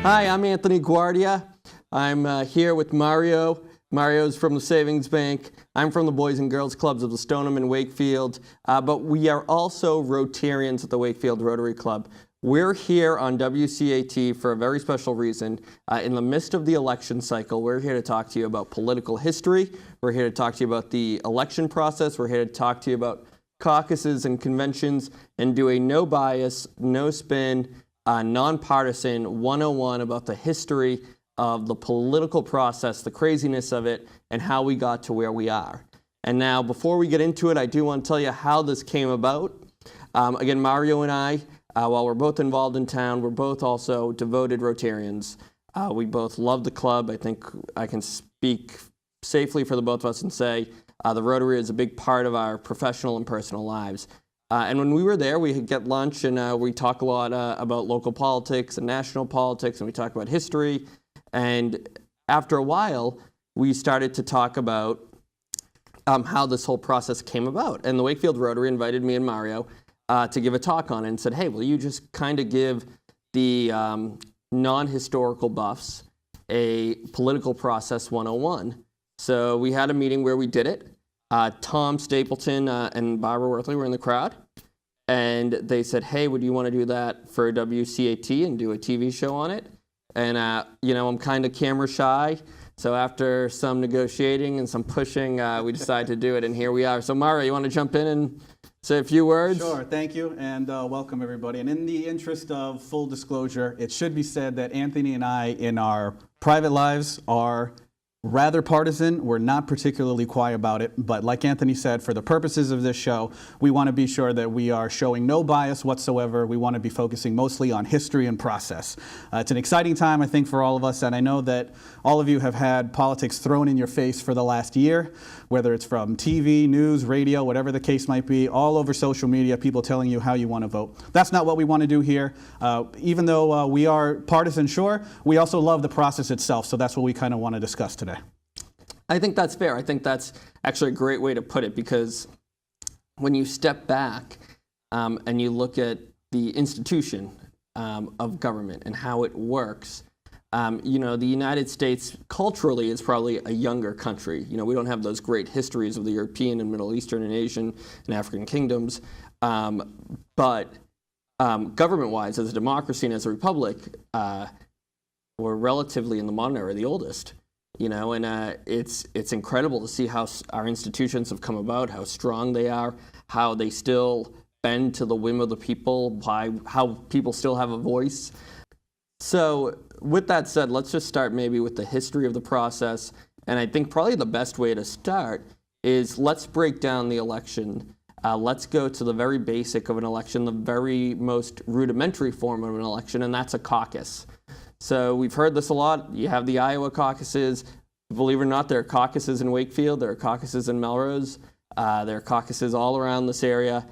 Hi, I'm Anthony Guardia. I'm here with Mario. Mario's from the Savings Bank. I'm from the Boys and Girls Clubs of the Stoneham and Wakefield. But we are also Rotarians at the Wakefield Rotary Club. We're here on WCAT for a very special reason. In the midst of the election cycle, we're here to talk to you about political history. We're here to talk to you about the election process. We're here to talk to you about caucuses and conventions and do a no bias, no spin, nonpartisan 101 about the history of the political process, the craziness of it, and how we got to where we are. And now, before we get into it, I do want to tell you how this came about. Again, Mario and I, while we're both involved in town, we're both also devoted Rotarians. We both love the club. I think I can speak safely for the both of us and say the Rotary is a big part of our professional and personal lives. And when we were there, we get lunch and we talk a lot about local politics and national politics, and we talk about history. And after a while, we started to talk about how this whole process came about. And the Wakefield Rotary invited me and Mario to give a talk on it and said, hey, will you just kind of give the non-historical buffs a political process 101? So we had a meeting where we did it. Tom Stapleton and Barbara Worthley were in the crowd. And they said, hey, would you want to do that for WCAT and do a TV show on it? And, you know, I'm kind of camera shy. So after some negotiating and some pushing, we decided to do it. And here we are. So Mario, you want to jump in and say a few words? Sure, thank you, and welcome everybody. And in the interest of full disclosure, it should be said that Anthony and I, in our private lives, are rather partisan. We're not particularly quiet about it, but like Anthony said, for the purposes of this show, we want to be sure that we are showing no bias whatsoever. We want to be focusing mostly on history and process. It's an exciting time, I think, for all of us, and I know that all of you have had politics thrown in your face for the last year, whether it's from TV, news, radio, whatever the case might be, all over social media, people telling you how you want to vote. That's not what we want to do here. Even though we are partisan, sure, we also love the process itself, so that's what we kind of want to discuss today. I think that's fair. I think that's actually a great way to put it, because when you step back and you look at the institution of government and how it works, you know, the United States culturally is probably a younger country. You know, we don't have those great histories of the European and Middle Eastern and Asian and African kingdoms. But government-wise, as a democracy and as a republic, we're relatively in the modern era, the oldest. You know, and it's incredible to see how our institutions have come about, how strong they are, how they still bend to the whim of the people, how people still have a voice. So with that said, let's just start maybe with the history of the process. And I think probably the best way to start is let's break down the election. Let's go to the very basic of an election, the very most rudimentary form of an election, and that's a caucus. So we've heard this a lot. You have the Iowa caucuses. Believe it or not, there are caucuses in Wakefield. There are caucuses in Melrose. There are caucuses all around this area.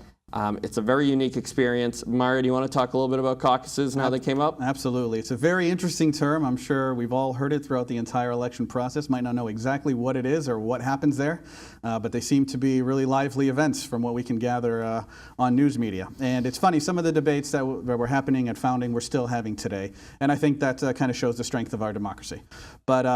It's a very unique experience. Mario, do you want to talk a little bit about caucuses and how they came up? Absolutely. It's a very interesting term. I'm sure we've all heard it throughout the entire election process. Might not know exactly what it is or what happens there, but they seem to be really lively events from what we can gather on news media. And it's funny, some of the debates that were happening at founding we're still having today. And I think that kind of shows the strength of our democracy. But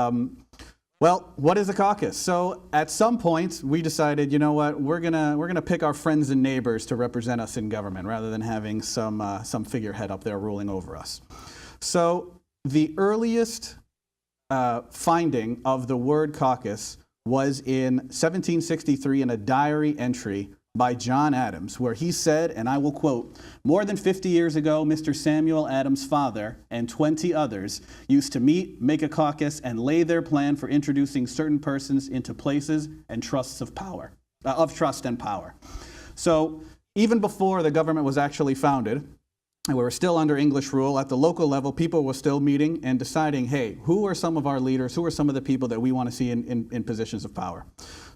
well, what is a caucus? So at some point, we decided, you know what, we're gonna pick our friends and neighbors to represent us in government rather than having some figurehead up there ruling over us. So the earliest finding of the word caucus was in 1763 in a diary entry by John Adams, where he said, and I will quote, "More than 50 years ago, Mr. Samuel Adams' father and 20 others used to meet, make a caucus, and lay their plan for introducing certain persons into places and trusts of power, of trust and power." So even before the government was actually founded, and we were still under English rule, at the local level, people were still meeting and deciding, hey, who are some of our leaders, who are some of the people that we want to see in positions of power?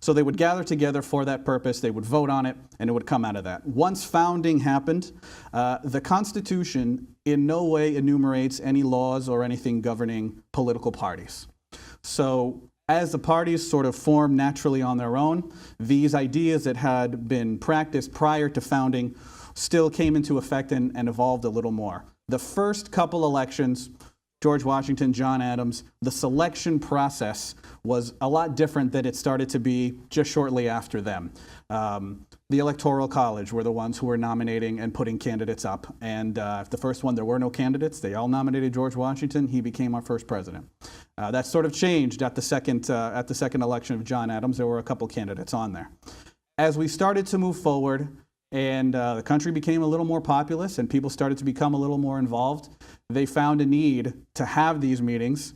So they would gather together for that purpose, they would vote on it, and it would come out of that. Once founding happened, the Constitution in no way enumerates any laws or anything governing political parties. So as the parties sort of formed naturally on their own, these ideas that had been practiced prior to founding still came into effect and evolved a little more. The first couple elections George Washington, John Adams, the selection process was a lot different than it started to be just shortly after them. The Electoral College were the ones who were nominating and putting candidates up. And the first one, there were no candidates. They all nominated George Washington. He became our first president. That sort of changed at the second election of John Adams. There were a couple candidates on there. As we started to move forward and the country became a little more populous and people started to become a little more involved, they found a need to have these meetings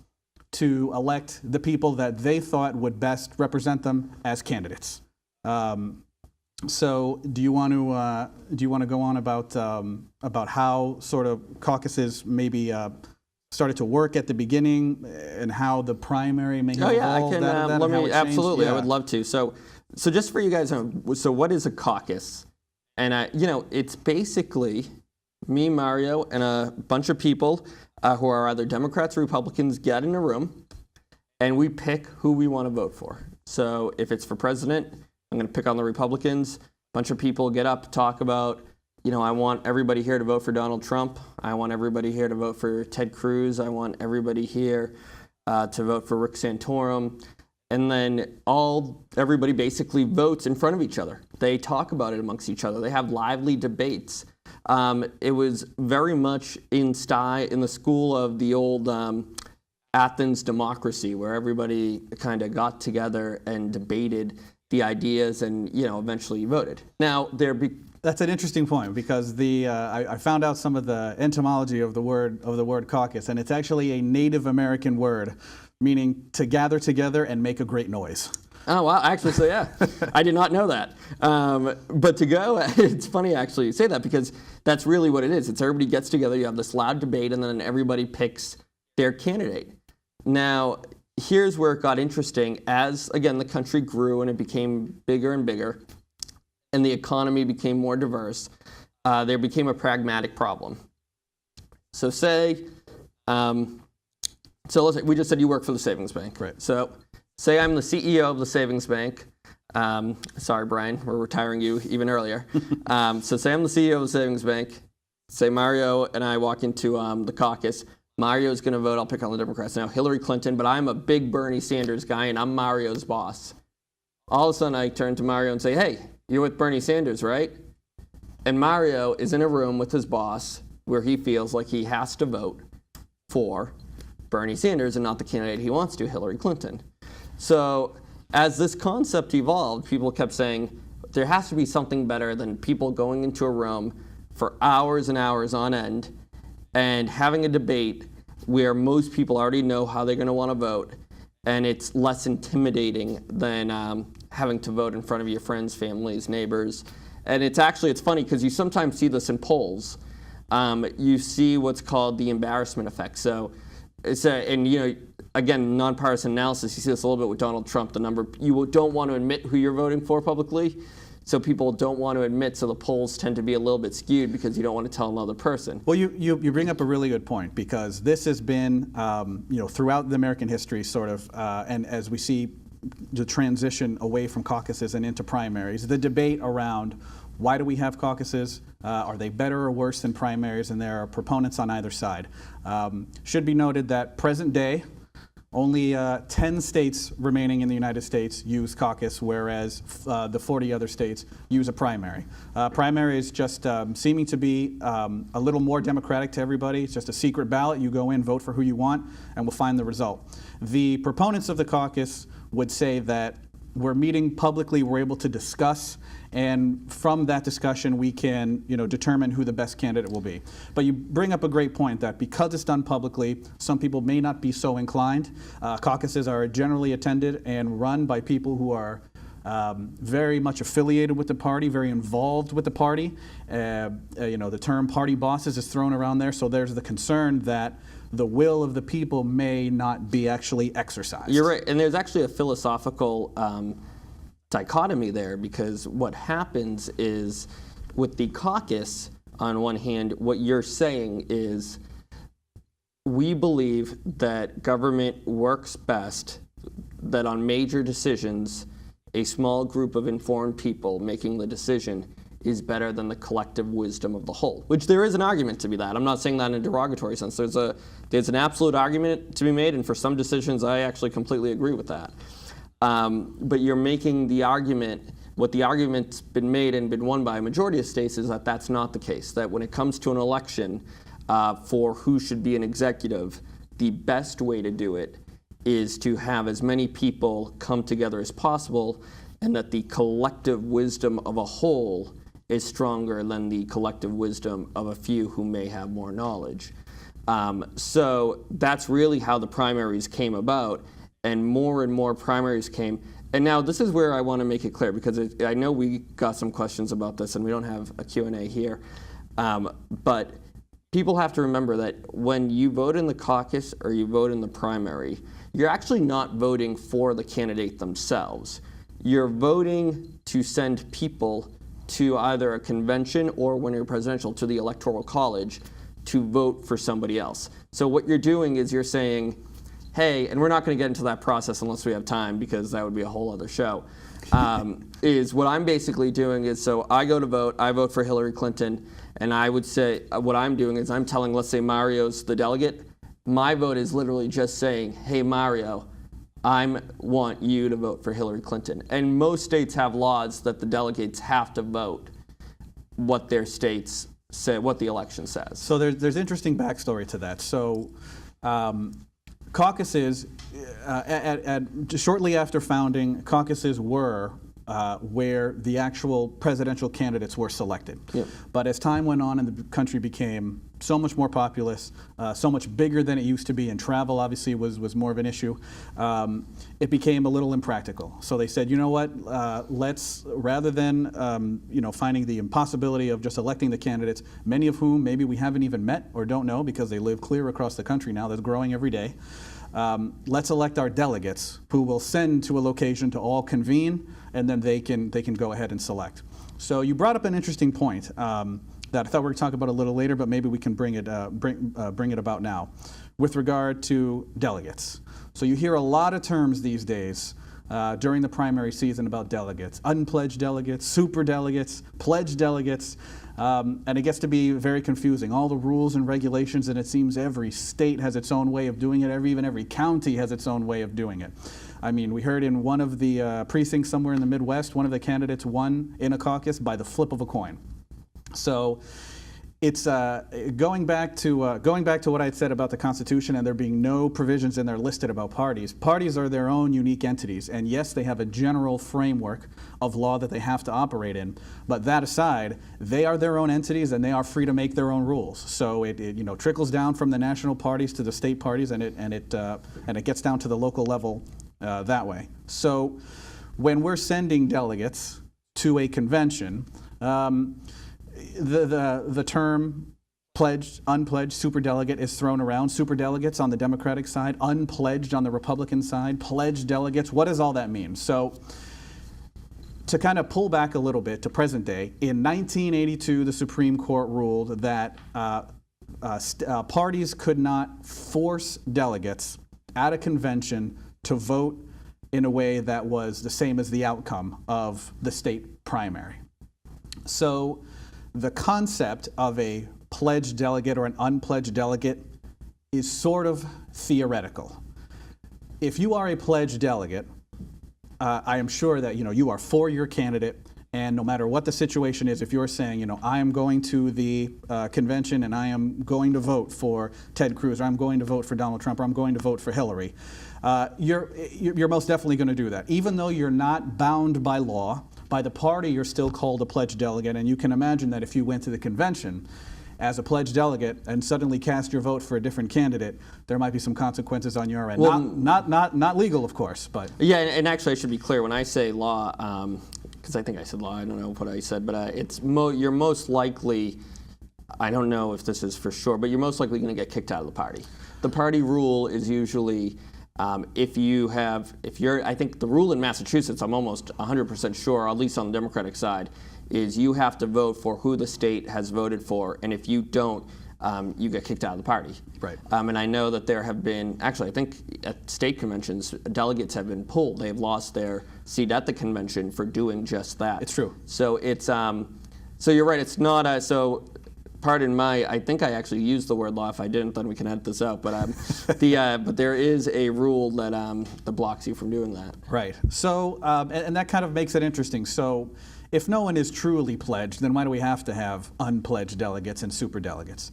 to elect the people that they thought would best represent them as candidates. So, do you want to go on about how sort of caucuses maybe started to work at the beginning and how the primary may have evolved? I can. Let me absolutely. Yeah. I would love to. So just for you guys, so what is a caucus? And it's basically me, Mario, and a bunch of people who are either Democrats or Republicans get in a room, and we pick who we want to vote for. So if it's for president, I'm going to pick on the Republicans. A bunch of people get up, talk about, I want everybody here to vote for Donald Trump. I want everybody here to vote for Ted Cruz. I want everybody here to vote for Rick Santorum. And then everybody basically votes in front of each other. They talk about it amongst each other. They have lively debates. It was very much in the school of the old Athens democracy, where everybody kind of got together and debated the ideas and eventually voted. Now that's an interesting point, because I found out some of the etymology of the word caucus, and it's actually a Native American word meaning to gather together and make a great noise. Oh, wow. Actually, so yeah, I did not know that. But it's funny actually you say that, because that's really what it is. It's everybody gets together, you have this loud debate, and then everybody picks their candidate. Now, here's where it got interesting. As, again, the country grew and it became bigger and bigger, and the economy became more diverse, there became a pragmatic problem. So we just said you work for the savings bank. Right. So say I'm the CEO of the savings bank. Sorry, Brian, we're retiring you even earlier. So say I'm the CEO of the savings bank. Say Mario and I walk into the caucus. Mario's going to vote. I'll pick on the Democrats now. Hillary Clinton, but I'm a big Bernie Sanders guy, and I'm Mario's boss. All of a sudden, I turn to Mario and say, hey, you're with Bernie Sanders, right? And Mario is in a room with his boss where he feels like he has to vote for Bernie Sanders and not the candidate he wants to, Hillary Clinton. So as this concept evolved, people kept saying, there has to be something better than people going into a room for hours and hours on end and having a debate where most people already know how they're going to want to vote, and it's less intimidating than having to vote in front of your friends, families, neighbors. And it's funny because you sometimes see this in polls. You see what's called the embarrassment effect. So again, nonpartisan analysis, you see this a little bit with Donald Trump, you don't want to admit who you're voting for publicly. So people don't want to admit, so the polls tend to be a little bit skewed because you don't want to tell another person. Well, you bring up a really good point, because this has been, throughout the American history sort of, and as we see the transition away from caucuses and into primaries, the debate around why do we have caucuses? Are they better or worse than primaries? And there are proponents on either side. Should be noted that present day, only 10 states remaining in the United States use caucus, whereas the 40 other states use a primary. Primary is just seeming to be a little more democratic to everybody. It's just a secret ballot. You go in, vote for who you want, and we'll find the result. The proponents of the caucus would say that we're meeting publicly, we're able to discuss, and from that discussion we can determine who the best candidate will be. But you bring up a great point that because it's done publicly, some people may not be so inclined. Caucuses are generally attended and run by people who are very much affiliated with the party, very involved with the party. The term party bosses is thrown around there, so there's the concern that the will of the people may not be actually exercised. You're right, and there's actually a philosophical dichotomy there, because what happens is with the caucus, on one hand, what you're saying is we believe that government works best, that on major decisions, a small group of informed people making the decision is better than the collective wisdom of the whole, which there is an argument to be that. I'm not saying that in a derogatory sense. There's an absolute argument to be made, and for some decisions, I actually completely agree with that. But you're making the argument, what the argument's been made and been won by a majority of states is that that's not the case, that when it comes to an election for who should be an executive, the best way to do it is to have as many people come together as possible, and that the collective wisdom of a whole is stronger than the collective wisdom of a few who may have more knowledge. So that's really how the primaries came about, and more primaries came. And now this is where I want to make it clear, because I know we got some questions about this, and we don't have a Q&A here. But people have to remember that when you vote in the caucus or you vote in the primary, you're actually not voting for the candidate themselves. You're voting to send people to either a convention or, when you're presidential, to the electoral college to vote for somebody else. So what you're doing is you're saying, hey, and we're not going to get into that process unless we have time, because that would be a whole other show, is what I'm basically doing is, so I go to vote, I vote for Hillary Clinton, and I would say what I'm doing is I'm telling, let's say Mario's the delegate, my vote is literally just saying, hey, Mario, I want you to vote for Hillary Clinton. And most states have laws that the delegates have to vote what their states say, what the election says. So there's interesting backstory to that. So caucuses, shortly after founding, caucuses were where the actual presidential candidates were selected. Yep. But as time went on and the country became so much more populous, so much bigger than it used to be, and travel obviously was more of an issue, it became a little impractical. So they said, you know what, let's, rather than finding the impossibility of just electing the candidates, many of whom maybe we haven't even met or don't know because they live clear across the country now, that's growing every day, let's elect our delegates who will send to a location to all convene, and then they can go ahead and select. So you brought up an interesting point that I thought we were going to talk about a little later, but maybe we can bring it about now, with regard to delegates. So you hear a lot of terms these days during the primary season about delegates: unpledged delegates, super delegates, pledged delegates, and it gets to be very confusing. All the rules and regulations, and it seems every state has its own way of doing it. Even every county has its own way of doing it. I mean, we heard in one of the precincts somewhere in the Midwest, one of the candidates won in a caucus by the flip of a coin. So it's going back to what I had said about the Constitution and there being no provisions in there listed about parties. Parties are their own unique entities, and yes, they have a general framework of law that they have to operate in. But that aside, they are their own entities and they are free to make their own rules. So it trickles down from the national parties to the state parties, and it gets down to the local level that way. So when we're sending delegates to a convention, the term pledged, unpledged, superdelegate is thrown around. Superdelegates on the Democratic side, unpledged on the Republican side, pledged delegates. What does all that mean? So to kind of pull back a little bit to present day, in 1982, the Supreme Court ruled that parties could not force delegates at a convention to vote in a way that was the same as the outcome of the state primary. So the concept of a pledged delegate or an unpledged delegate is sort of theoretical. If you are a pledged delegate, I am sure that you are for your candidate, and no matter what the situation is, if you're saying, I am going to the convention and I am going to vote for Ted Cruz, or I'm going to vote for Donald Trump, or I'm going to vote for Hillary, you're most definitely going to do that. Even though you're not bound by law, by the party, you're still called a pledged delegate, and you can imagine that if you went to the convention as a pledged delegate and suddenly cast your vote for a different candidate, there might be some consequences on your end. Well, not legal, of course, but yeah. And actually, I should be clear when I say law, because I think I said law. I don't know what I said, but you're most likely. I don't know if this is for sure, but you're most likely going to get kicked out of the party. The party rule is usually. I think the rule in Massachusetts, I'm almost 100% sure, at least on the Democratic side, is you have to vote for who the state has voted for, and if you don't, you get kicked out of the party. Right. And I know that there have been, actually I think at state conventions, delegates have been pulled. They've lost their seat at the convention for doing just that. It's true. So it's, So you're right. It's not so. Pardon my. I think I actually used the word law. If I didn't, then we can edit this out. But but there is a rule that blocks you from doing that. Right. So and that kind of makes it interesting. So if no one is truly pledged, then why do we have to have unpledged delegates and superdelegates?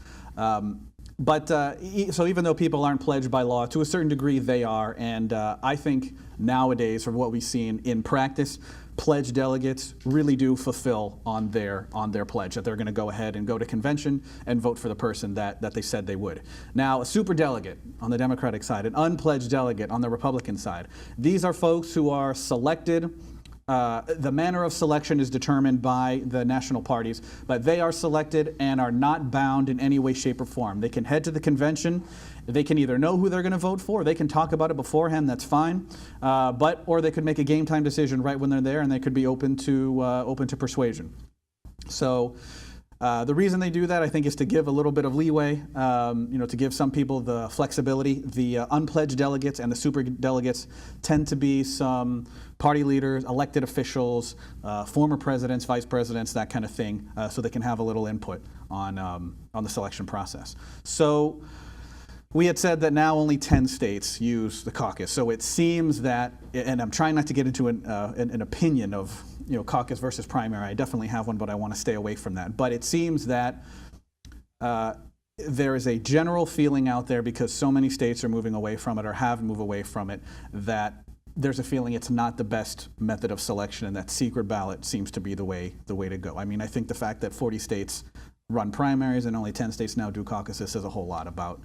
So even though people aren't pledged by law, to a certain degree they are, and I think nowadays, from what we've seen in practice, pledged delegates really do fulfill on their pledge that they're going to go ahead and go to convention and vote for the person that they said they would. Now, a superdelegate on the Democratic side, an unpledged delegate on the Republican side, these are folks who are selected. The manner of selection is determined by the national parties, but they are selected and are not bound in any way, shape, or form. They can head to the convention. They can either know who they're going to vote for, they can talk about it beforehand, that's fine, or they could make a game time decision right when they're there, and they could be open to persuasion. So the reason they do that, I think, is to give a little bit of leeway, to give some people the flexibility. The unpledged delegates and the super delegates tend to be some party leaders, elected officials, former presidents, vice presidents, that kind of thing, so they can have a little input on the selection process. So we had said that now only 10 states use the caucus. So it seems that, and I'm trying not to get into an opinion of caucus versus primary. I definitely have one, but I want to stay away from that. But it seems that there is a general feeling out there, because so many states are moving away from it or have moved away from it, that there's a feeling it's not the best method of selection, and that secret ballot seems to be the way to go. I mean, I think the fact that 40 states run primaries and only 10 states now do caucuses says a whole lot about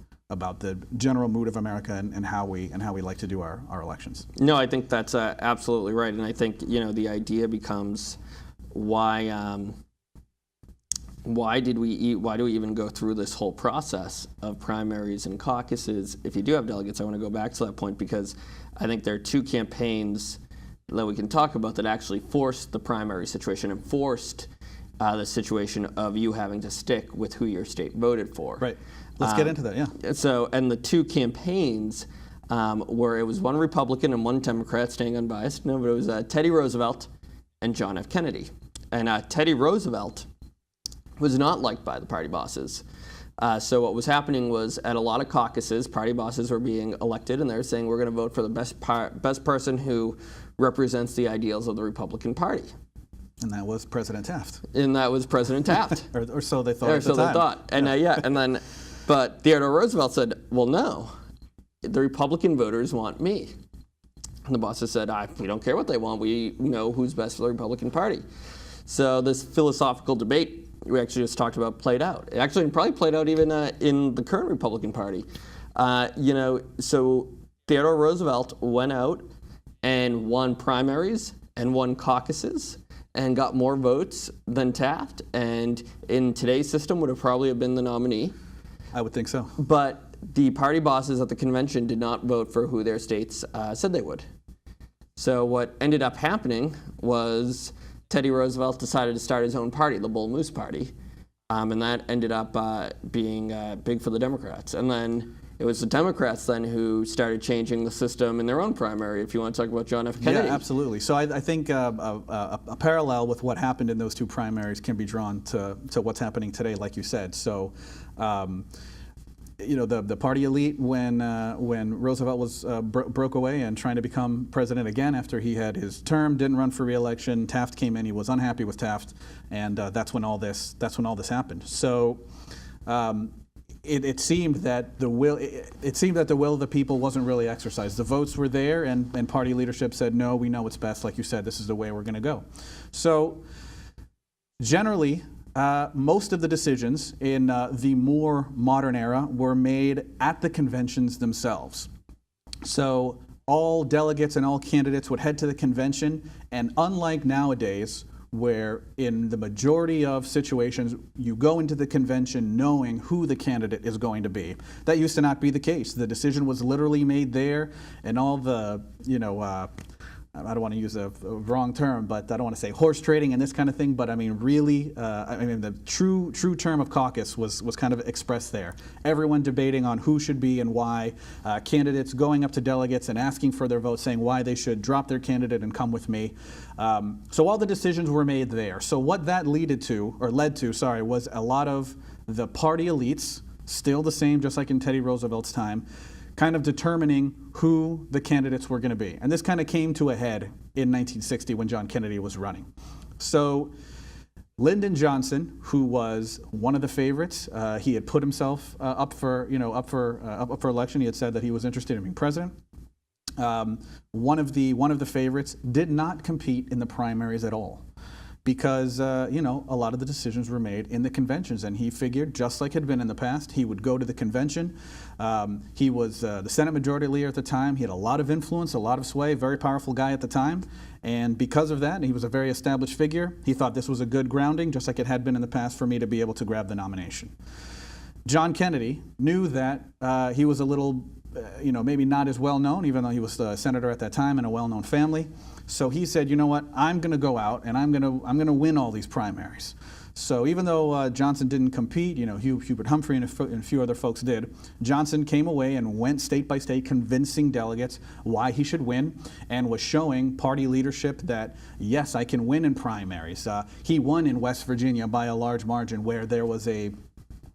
the general mood of America and how we like to do our elections. No, I think that's absolutely right, and I think the idea becomes why do we even go through this whole process of primaries and caucuses if you do have delegates? I want to go back to that point, because I think there are two campaigns that we can talk about that actually forced the primary situation and forced the situation of you having to stick with who your state voted for. Right. Let's get into that, yeah. So, and the two campaigns were, it was one Republican and one Democrat, staying unbiased. No, but it was Teddy Roosevelt and John F. Kennedy. And Teddy Roosevelt was not liked by the party bosses. So what was happening was, at a lot of caucuses, party bosses were being elected, and they were saying, we're going to vote for the best person who represents the ideals of the Republican Party. And that was President Taft. or so they thought or at the so time. They thought. And and then, but Theodore Roosevelt said, well, no, the Republican voters want me. And the bosses said, we don't care what they want. We know who's best for the Republican Party. So this philosophical debate we actually just talked about played out. It actually probably played out even in the current Republican Party. So Theodore Roosevelt went out and won primaries and won caucuses and got more votes than Taft, and in today's system would have probably been the nominee. I would think so. But the party bosses at the convention did not vote for who their states said they would. So what ended up happening was Teddy Roosevelt decided to start his own party, the Bull Moose Party, and that ended up being big for the Democrats. And then it was the Democrats then who started changing the system in their own primary, if you want to talk about John F. Kennedy. Yeah, absolutely. So I think a parallel with what happened in those two primaries can be drawn to what's happening today, like you said. So, the party elite, when Roosevelt was broke away and trying to become president again after he had his term, didn't run for re-election. Taft came in. He was unhappy with Taft, and that's when all this happened. So. It seemed that the will of the people wasn't really exercised. The votes were there, and party leadership said, no, we know what's best. Like you said, this is the way we're going to go. So generally, most of the decisions in the more modern era were made at the conventions themselves. So all delegates and all candidates would head to the convention, and unlike nowadays, where in the majority of situations you go into the convention knowing who the candidate is going to be. That used to not be the case. The decision was literally made there, and all the I don't want to use a wrong term, but I don't want to say horse trading and this kind of thing, but I mean really, the true term of caucus was kind of expressed there. Everyone debating on who should be and why, candidates going up to delegates and asking for their vote, saying why they should drop their candidate and come with me. So all the decisions were made there. So what that led to, was a lot of the party elites, still the same, just like in Teddy Roosevelt's time, kind of determining who the candidates were going to be. And this kind of came to a head in 1960 when John Kennedy was running. So Lyndon Johnson, who was one of the favorites, he had put himself up for election. He had said that he was interested in being president. One of the favorites did not compete in the primaries at all, because a lot of the decisions were made in the conventions, and he figured, just like had been in the past, he would go to the convention. He was the Senate Majority Leader at the time. He had a lot of influence, a lot of sway, very powerful guy at the time, and because of that, he was a very established figure. He thought this was a good grounding, just like it had been in the past, for me to be able to grab the nomination. John Kennedy knew that he was a little, maybe not as well known, even though he was the senator at that time in a well-known family. So he said, you know what, I'm going to go out and I'm going to win all these primaries. So even though Johnson didn't compete, Hubert Humphrey and a few other folks did, Johnson came away and went state by state convincing delegates why he should win, and was showing party leadership that, yes, I can win in primaries. He won in West Virginia by a large margin, where there was a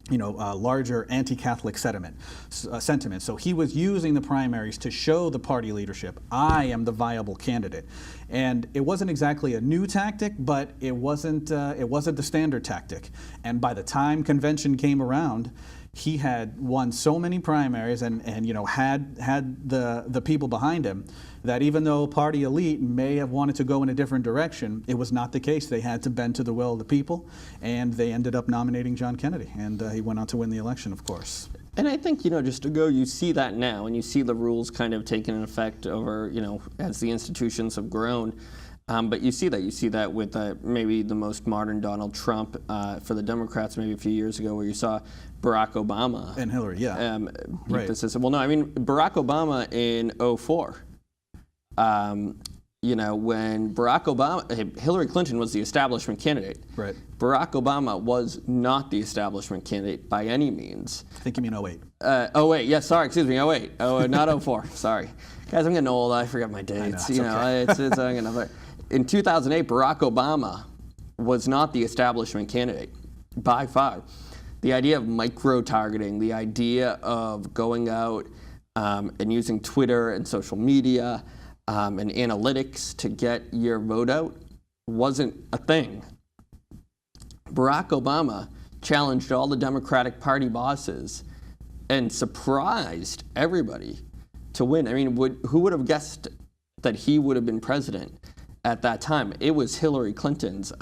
larger anti-Catholic sentiment. So he was using the primaries to show the party leadership, I am the viable candidate. And it wasn't exactly a new tactic, but it wasn't the standard tactic. And by the time convention came around, he had won so many primaries and had the people behind him, that even though party elite may have wanted to go in a different direction, it was not the case. They had to bend to the will of the people, and they ended up nominating John Kennedy, and he went on to win the election, of course. And I think, just to go, you see that now, and you see the rules kind of taking effect over, as the institutions have grown. But you see that with maybe the most modern Donald Trump for the Democrats maybe a few years ago, where you saw Barack Obama and Hillary, beat the system. Well, no, I mean Barack Obama in 2004. When Hillary Clinton was the establishment candidate. Right. Barack Obama was not the establishment candidate by any means. I think you mean 2008. 2008, yes, sorry, excuse me, 2008. Oh, not 2004, sorry. Guys, I'm getting old, I forget my dates. Okay. In 2008, Barack Obama was not the establishment candidate, by far. The idea of micro-targeting, the idea of going out and using Twitter and social media and analytics to get your vote out wasn't a thing. Barack Obama challenged all the Democratic Party bosses and surprised everybody to win. I mean, who would have guessed that he would have been president at that time? It was Hillary Clinton's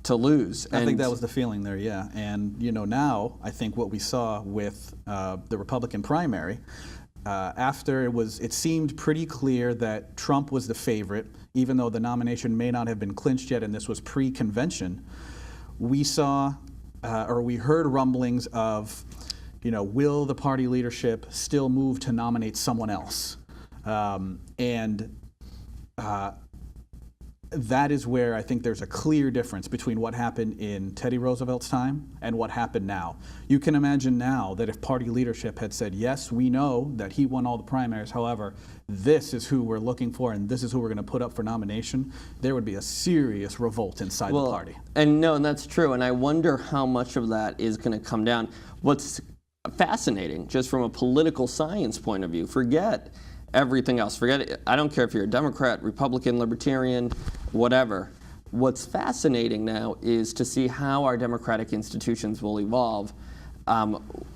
to lose. I think that was the feeling there, yeah. And now I think what we saw with the Republican primary, after it seemed pretty clear that Trump was the favorite, even though the nomination may not have been clinched yet, and this was pre-convention, we saw, or we heard rumblings of, will the party leadership still move to nominate someone else? That is where I think there's a clear difference between what happened in Teddy Roosevelt's time and what happened now. You can imagine now that if party leadership had said, yes, we know that he won all the primaries, however, this is who we're looking for and this is who we're going to put up for nomination, there would be a serious revolt inside the party. And that's true, and I wonder how much of that is going to come down. What's fascinating, just from a political science point of view, forget everything else. Forget it. I don't care if you're a Democrat, Republican, Libertarian, whatever. What's fascinating now is to see how our democratic institutions will evolve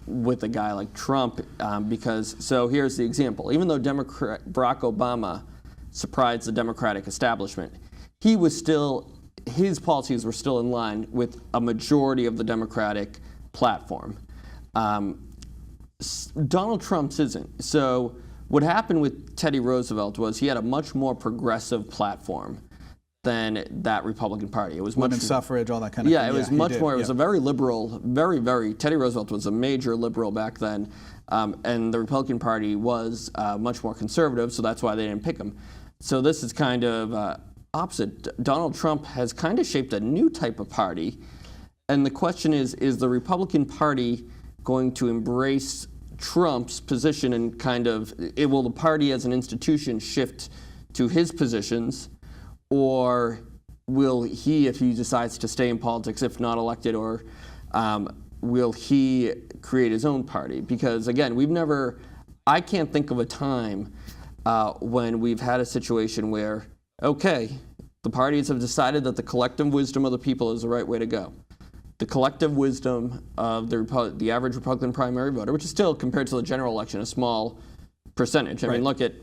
with a guy like Trump. So here's the example. Even though Barack Obama surprised the Democratic establishment, his policies were still in line with a majority of the Democratic platform. Donald Trump's isn't. So what happened with Teddy Roosevelt was he had a much more progressive platform than that Republican Party. It was women's suffrage, all that kind of thing. Yeah, it was much more. It was a very liberal, very. Teddy Roosevelt was a major liberal back then, and the Republican Party was much more conservative. So that's why they didn't pick him. So this is kind of opposite. Donald Trump has kind of shaped a new type of party. And the question is the Republican Party going to embrace Trump's position and kind of, will the party as an institution shift to his positions, or will he, if he decides to stay in politics, if not elected, or will he create his own party? Because again, I can't think of a time when we've had a situation where, okay, the parties have decided that the collective wisdom of the people is the right way to go. The collective wisdom of the average Republican primary voter, which is still, compared to the general election, a small percentage. I mean, look at,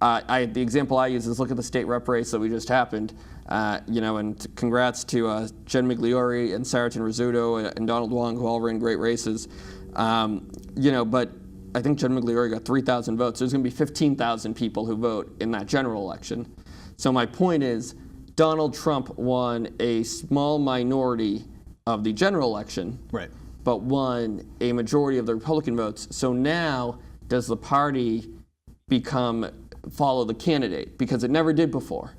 the example I use is look at the state rep race that we just happened. And congrats to Jen Migliore and Saratin Rizzuto and Donald Wong, who all ran great races. But I think Jen Migliore got 3,000 votes. There's going to be 15,000 people who vote in that general election. So my point is, Donald Trump won a small minority of the general election, but won a majority of the Republican votes. So now, does the party follow the candidate? Because it never did before.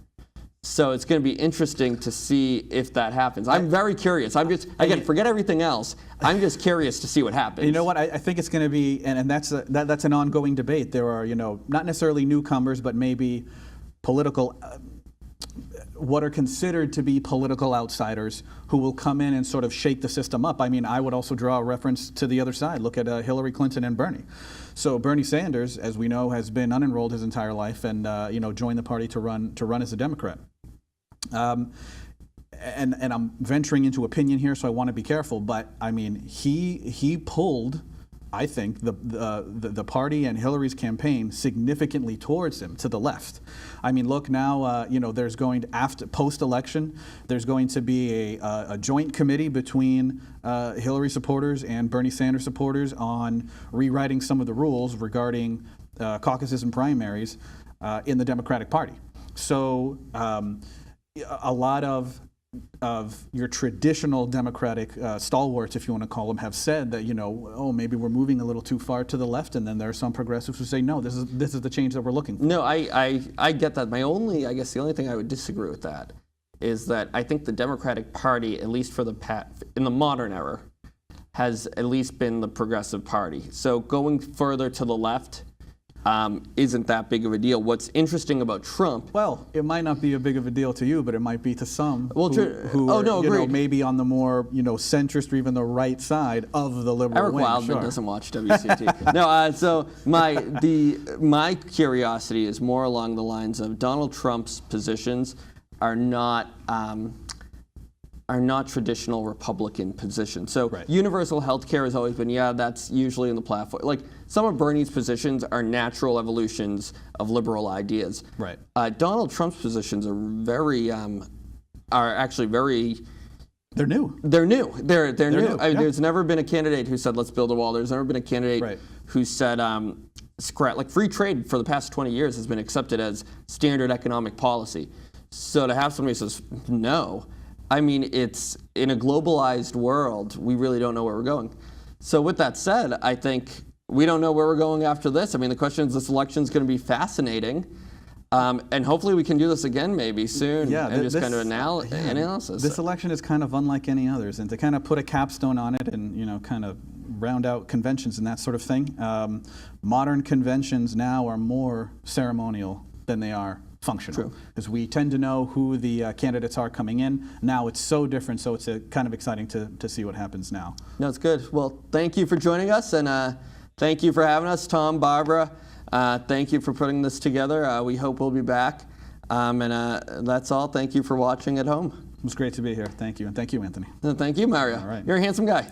So it's going to be interesting to see if that happens. I'm very curious. I'm just, again, forget everything else. I'm just curious to see what happens. You know what? I think it's going to be, and that's an ongoing debate. There are, not necessarily newcomers, but maybe political, what are considered to be political outsiders who will come in and sort of shake the system up. I mean, I would also draw a reference to the other side. Look at Hillary Clinton and Bernie. So Bernie Sanders, as we know, has been unenrolled his entire life and joined the party to run as a Democrat. And I'm venturing into opinion here, so I want to be careful. But I mean, he pulled, I think, the party and Hillary's campaign significantly towards him, to the left. I mean, look now, there's going to, after post-election, there's going to be a joint committee between Hillary supporters and Bernie Sanders supporters on rewriting some of the rules regarding caucuses and primaries in the Democratic Party. So a lot of your traditional Democratic stalwarts, if you want to call them, have said that, maybe we're moving a little too far to the left, and then there are some progressives who say, no, this is the change that we're looking for. No, I get that. The only thing I would disagree with that is that I think the Democratic Party, at least in the modern era, has at least been the progressive party. So going further to the left isn't that big of a deal. What's interesting about Trump? Well, it might not be a big of a deal to you, but it might be to some who are, maybe on the more centrist or even the right side of the liberal Eric wing. Wildman doesn't watch WCT. No, so my curiosity is more along the lines of Donald Trump's positions are not traditional Republican positions. So universal health care has always been, that's usually in the platform. Like some of Bernie's positions are natural evolutions of liberal ideas. Right. Donald Trump's positions are actually very. They're new. They're new. They're new. There's never been a candidate who said, let's build a wall. There's never been a candidate who said, like free trade for the past 20 years has been accepted as standard economic policy. So to have somebody who says, no, I mean, it's in a globalized world, we really don't know where we're going. So with that said, I think we don't know where we're going after this. I mean, the question is, this election is going to be fascinating. And hopefully we can do this again maybe soon and just kind of analysis. This election is kind of unlike any others. And to kind of put a capstone on it and, kind of round out conventions and that sort of thing, modern conventions now are more ceremonial than they are functional, because we tend to know who the candidates are coming in. Now it's so different, so it's kind of exciting to see what happens now. No, it's good. Well, thank you for joining us, and thank you for having us, Tom, Barbara. Thank you for putting this together. We hope we'll be back. And that's all. Thank you for watching at home. It was great to be here. Thank you, and thank you, Anthony. Thank you, Mario. All right. You're a handsome guy.